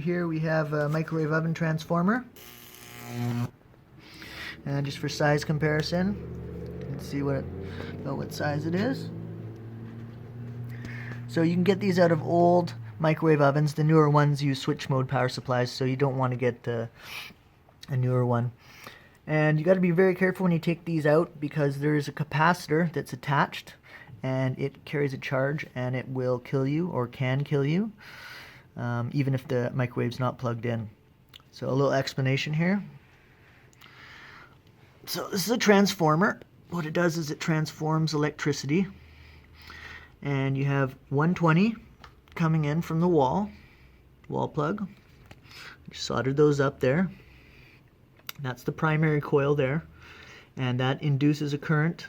Here we have a microwave oven transformer, and just for size comparison, you can see what size it is. So you can get these out of old microwave ovens. The newer ones use switch mode power supplies, so you don't want to get a newer one. And you got to be very careful when you take these out, because there is a capacitor that's attached and it carries a charge, and it will kill you, or can kill you, even if the microwave's not plugged in. So a little explanation here. So this is a transformer. What it does is it transforms electricity, and you have 120 coming in from the wall plug. Just soldered those up there. That's the primary coil there, and that induces a current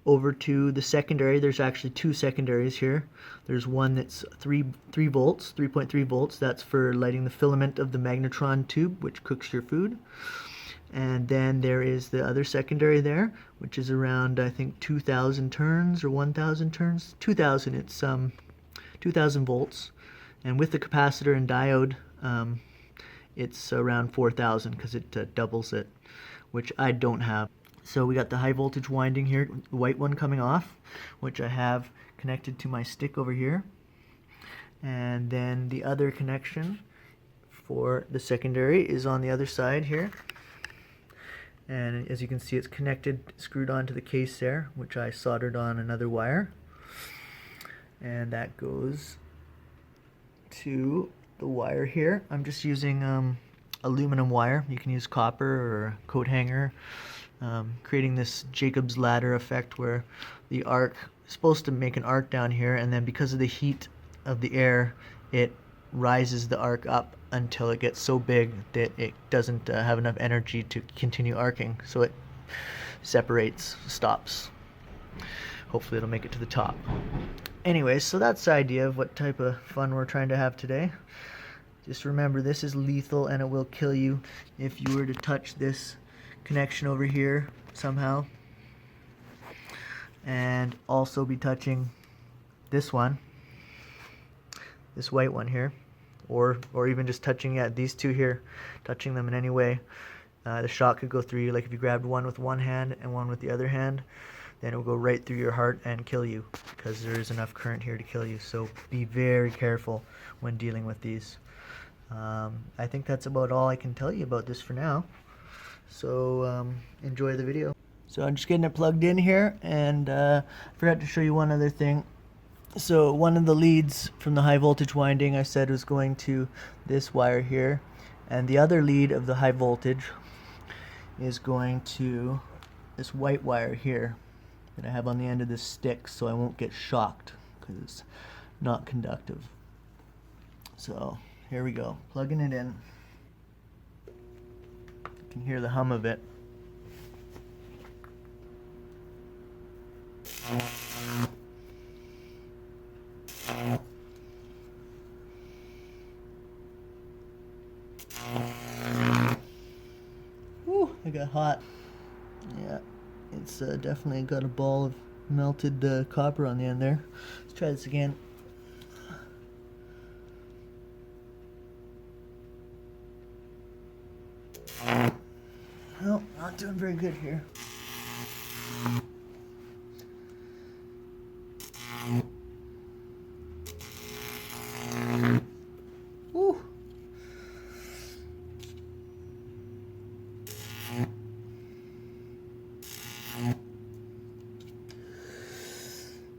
over to the secondary. There's actually two secondaries here. There's one that's 3 volts, 3.3 volts. That's for lighting the filament of the magnetron tube, which cooks your food. And then there is the other secondary there, which is around, I think, 2,000 turns or 1,000 turns. 2,000. It's 2,000 volts, and with the capacitor and diode, it's around 4,000 because it doubles it, which I don't have. So we got the high voltage winding here, the white one coming off, which I have connected to my stick over here. And then the other connection for the secondary is on the other side here. And as you can see, it's connected, screwed onto the case there, which I soldered on another wire. And that goes to the wire here. I'm just using aluminum wire. You can use copper or a coat hanger. Creating this Jacob's ladder effect where the arc is supposed to make an arc down here, and then because of the heat of the air, it rises the arc up until it gets so big that it doesn't have enough energy to continue arcing, so it separates, stops. Hopefully it'll make it to the top. Anyways, so that's the idea of what type of fun we're trying to have today. Just remember, this is lethal and it will kill you if you were to touch this connection over here somehow, and also be touching this one, this white one here, or even just touching these two here, touching them in any way. The shot could go through you. Like if you grabbed one with one hand and one with the other hand, then it will go right through your heart and kill you, because there is enough current here to kill you. So be very careful when dealing with these. I think that's about all I can tell you about this for now. So enjoy the video. So I'm just getting it plugged in here, and I forgot to show you one other thing. So one of the leads from the high voltage winding I said was going to this wire here, and the other lead of the high voltage is going to this white wire here that I have on the end of this stick, so I won't get shocked because it's not conductive. So here we go, plugging it in. You can hear the hum of it. Whew, it got hot. Yeah, it's definitely got a ball of melted copper on the end there. Let's try this again. Well, not doing very good here. Woo.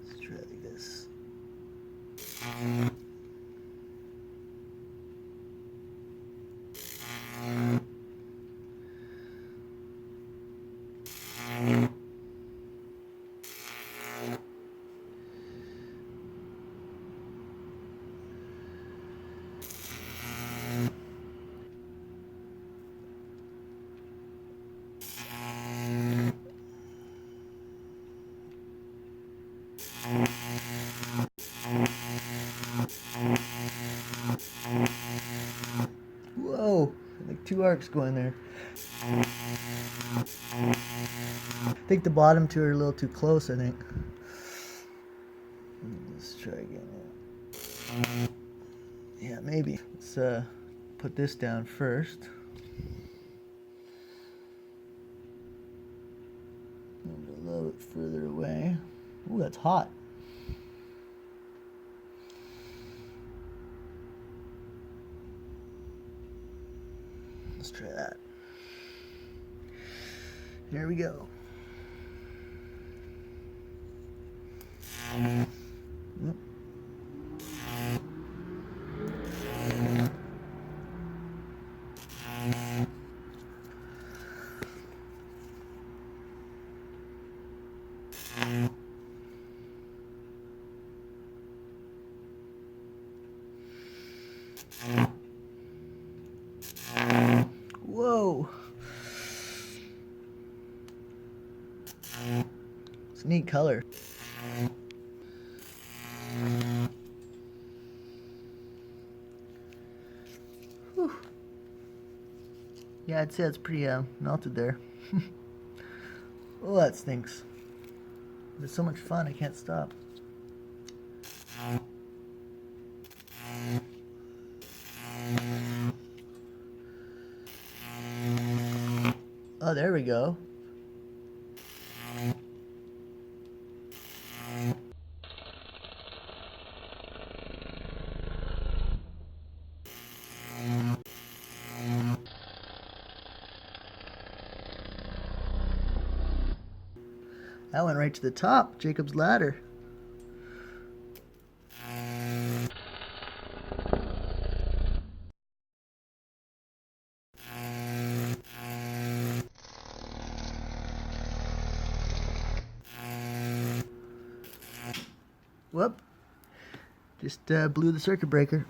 Let's try like this. Whoa, like 2 arcs going there. I think the bottom 2 are a little too close, I think. Let's try again. Yeah, maybe. Let's put this down first. A little bit further away. Ooh, that's hot. Let's try that. Here we go. Yep. Whoa. It's a neat color. Whew. Yeah, I'd say it's pretty melted there. Oh, that stinks. It's so much fun, I can't stop. Oh, there we go. That went right to the top, Jacob's ladder. Whoop. Just blew the circuit breaker.